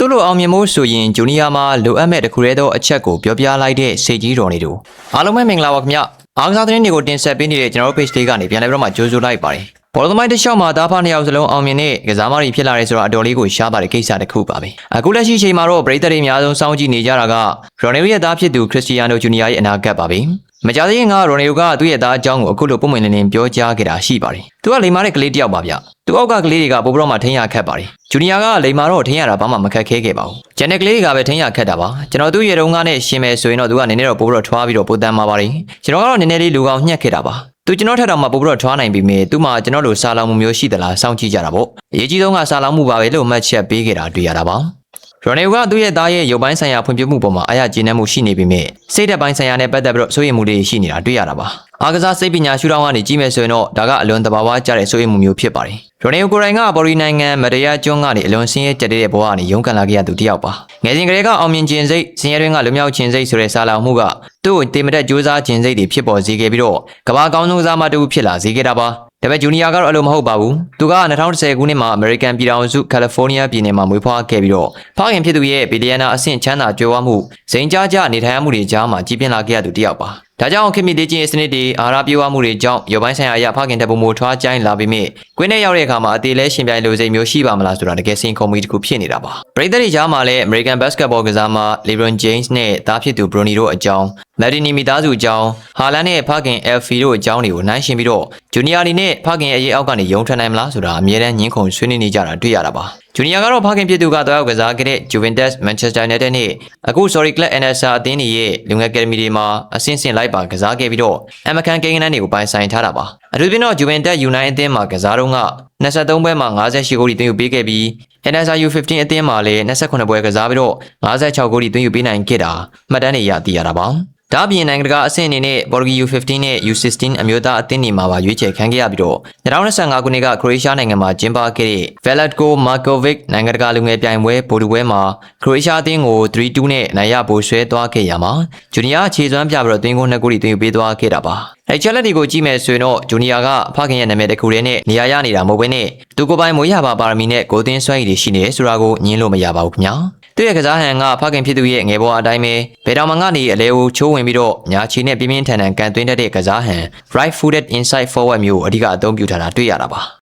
သူ့လိုအောင်မြင်မှုဆိုရင်ဂျူနီယာမှာလိုအပ်မဲ့တခုတည်းသောအချက်ကိုပြောပြလိုက်တဲ့စေကြီးတော်နေတို့အားလုံးပဲမင်္ဂလာပါခင်ဗျအားကစားသတင်းတွေကိုတင်ဆက်ပေးနေတဲ့ကျွန်တော်တို့ page လေးကနေပြန်လည်ပြီးတော့မှကြိုးဆိုလိုက်ပါတယ်ဘောလုံးသမိုင်းတစ်လျှောက်မှာတားဖာနှစ်ယောက်စလုံးအောင်မြင်တဲ့ကစားမတွေဖြစ်လာတယ်ဆိုတာအတော်လေးကိုရှားပါတဲ့ကိစ္စတစ်ခုပါပဲအခုလက်ရှိချိန်မှာတော့ပရိသတ်တွေအများဆုံးစောင့်ကြည့်နေကြတာကရိုနယ်ရဲ့သားဖြစ်သူခရစ္စတီယာနိုဂျူနီယာရဲ့အနာဂတ်ပါပဲမကြသေးခင်ကရိုနယ်ကသူ့ရဲ့သားအကြောင်းကိုအခုလိုပုံမှန်လင်းလင်းပြောကြားခဲ့တာရှိပါတယ်သူကလိမ္မာတဲ့ကလေးတစ်ယောက်ပါဗျသူအောက်ကကလေးတွေကပို့ပြီးတော့မှထင်းရခတ်ပါတယ်ဂျူနီယာကလိမ္မာတော့ထင်းရတာဘာမှမခက်ခဲခဲ့ပါဘူးဂျန်တဲ့ကလေးတွေကပဲထင်းရခတ်တာပါကျွန်တော်သူ့ရဲ့တုန်းကနဲ့ရှင်မယ်ဆိုရင်တော့သူကနည်းနည်းတော့ပို့ပြီးတော့ထွားပြီးတော့ပိုတန်းมาပါတယ်ကျွန်တော်ကတော့နည်းနည်းလေးလူကောင်ညှက်ခဲ့တာပါသူကျွန်တော်ထက်တော့မှပို့ပြီးတော့ထွားနိုင်ပြီမေသူမှကျွန်တော်လိုစားလောင်မှုမျိုးရှိသလားစောင့်ကြည့်ကြတာပေါ့အရေးကြီးဆုံးကစားလောင်မှုပါပဲလို့မှတ်ချက်ပေးခဲ့တာတွေ့ရတာပါရိုနယ်ကသူ့ရဲ့သားရဲ့ရုပ်ပိုင်းဆိုင်ရာဖွံ့ဖြိုးမှုပေါ်မှာအားရကျေနပ်မှုရှိနေပြီမဲ့စိတ်ဓာတ်ပိုင်းဆိုင်ရာနဲ့ပတ်သက်ပြီးတော့စိုးရိမ်မှုတွေရှိနေတာတွေ့ရတာပါအားကစားစိတ်ပညာရှုထောင့်ကနေကြည့်မယ်ဆိုရင်တော့ဒါကအလွန်တဘာဝကျတဲ့စိုးရိမ်မှုမျိုးဖြစ်ပါတယ်ရိုနယ်ကိုရိုင်ကဘော်ရီနိုင်ငံမတရာကျွန်းကနေအလွန်ဆင်းရဲကြက်တဲ့ဘဝကနေရုန်းကန်လာခဲ့ရသူတစ်ယောက်ပါငယ်စဉ်ကလေးကအောင်မြင်ခြင်းစိတ်ဆင်းရဲတွင်ကလွမြောက်ခြင်းစိတ်ဆိုတဲ့စာလောင်မှုကသူ့ကိုတေမတက်ကြိုးစားခြင်းစိတ်တွေဖြစ်ပေါ်စေခဲ့ပြီးတော့ကမ္ဘာကောင်းဆုံးစားမတူဖြစ်လာစေခဲ့တာပါဒါပေမဲ့ဂျူနီယာကတော့အဲ့လိုမဟုတ်ပါဘူးသူက2010ခုနှစ်မှာအမေရိကန်ပြည်ထောင်စုကယ်လီဖိုးနီးယားပြည်နယ်မှာမွေးဖွားခဲ့ပြီးတော့ဖခင်ဖြစ်သူရဲ့ဘီလီယံနာအဆင့်ချမ်းသာကြွယ်ဝမှုစိန်ကြားကြနေထိုင်မှုတွေကြားမှာကြီးပြင်းလာခဲ့ရသူတစ်ယောက်ပါဒါကြောင့်ခင်မီတေးချင်းစနစ်တွေအာဟာရပြေဝမှုတွေကြောင့်ရုပ်ပိုင်းဆိုင်ရာအရာဖခင်တက်ပုံမထွားကျိုင်းလာပြီးမြင့်ကွင်းထဲရောက်တဲ့အခါမှာအသေးလဲရှင်ပြိုင်လိုစိတ်မျိုးရှိပါမလားဆိုတာတကယ်စိန်ခုံမှုတစ်ခုဖြစ်နေတာပါပရိသတ်တွေကြားမှာလည်း American Basketball ကစားမ LeBron James နဲ့သားဖြစ်သူ Bronny တို့အကြောင်းမက်ဒီနီမီသားစုအကြောင်းဟာလန်နဲ့ဖခင် Elfie တို့အကြောင်းတွေကိုနှိုင်းယှဉ်ပြီးတော့ဂျူနီယာအနေနဲ့ဖခင်ရဲ့အရေးအောက်ကနေယုံထွက်နိုင်မလားဆိုတာအမြဲတမ်းညှင်းခုန်ဆွေးနွေးနေကြတာတွေ့ရတာပါဂျူနီယာကတော့ဖခင်ဖြစ်သူကတော့ကစားခဲ့တဲ့ Juventus Manchester United နဲ့အခု Sorry Club NSA အသင်းရဲ့လူငယ်ကယ်ဒမီတွေမှာအဆင့်ဆင့်လိုက်ပါကစားခဲ့ပြီးတော့အမကန်ကိန်းကနန်းတွေကိုပိုင်ဆိုင်ထားတာပါအထူးသဖြင့်တော့ Juventus United အသင်းမှာကစားတော့က23ပွဲမှာ58ဂိုးသွင်းယူပေးခဲ့ပြီး NSA U15 အသင်းမှာလည်း28ပွဲကစားပြီးတော့56ဂိုးသွင်းယူပေးနိုင်ခဲ့တာမှတ်တမ်းတွေရသိရတာပါဒါပြင်နိုင်ငံတကာအဆင့်အနေနဲ့ Borgi U15 နဲ့ U16 အမျိုးသားအသင်းတွေမှာပါရွေးချယ်ခံခဲ့ရပြီးတော့2025ခုနှစ်ကခရိုအေးရှားနိုင်ငံမှာကျင်းပခဲ့တဲ့ Velatko Markovic နိုင်ငံတကာလူငယ်ပြိုင်ပွဲဗိုလ်ပွဲမှာခရိုအေးရှားအသင်းကို 3-2 နဲ့နိုင်ရပိုဆွဲသွားခဲ့ရမှာဂျူနီယာခြေစွမ်းပြပြီးတော့သွင်းဂိုး2ဂိုးသွင်းယူပေးသွားခဲ့တာပါချက်လက်တွေကိုကြည့်မယ်ဆိုရင်တော့ဂျူနီယာကဖခင်ရဲ့နာမည်တစ်ခုတည်းနဲ့နေရာရနေတာမဟုတ်ဘဲနဲ့သူကိုယ်ပိုင်မွေးရပါပါရမီနဲ့ဂိုးသွင်းစွမ်းရည်တွေရှိနေတယ်ဆိုတာကိုညင်းလို့မရပါဘူးခင်ဗျာသူ့ရဲ့ကစားဟန်ကဖခင်ဖြစ်သူရဲ့ငယ်ဘဝအတိုင်းပဲဘယ်တော်မှကနေအလဲကိုချိုးဝင်ပြီးတော့ညာချီနဲ့ပြင်းပြင်းထန်ထန်ကန်သွင်းတတ်တဲ့ကစားဟန် right footed inside forward မျိုးအဓိကအသုံးပြုထားတာတွေ့ရတာပါ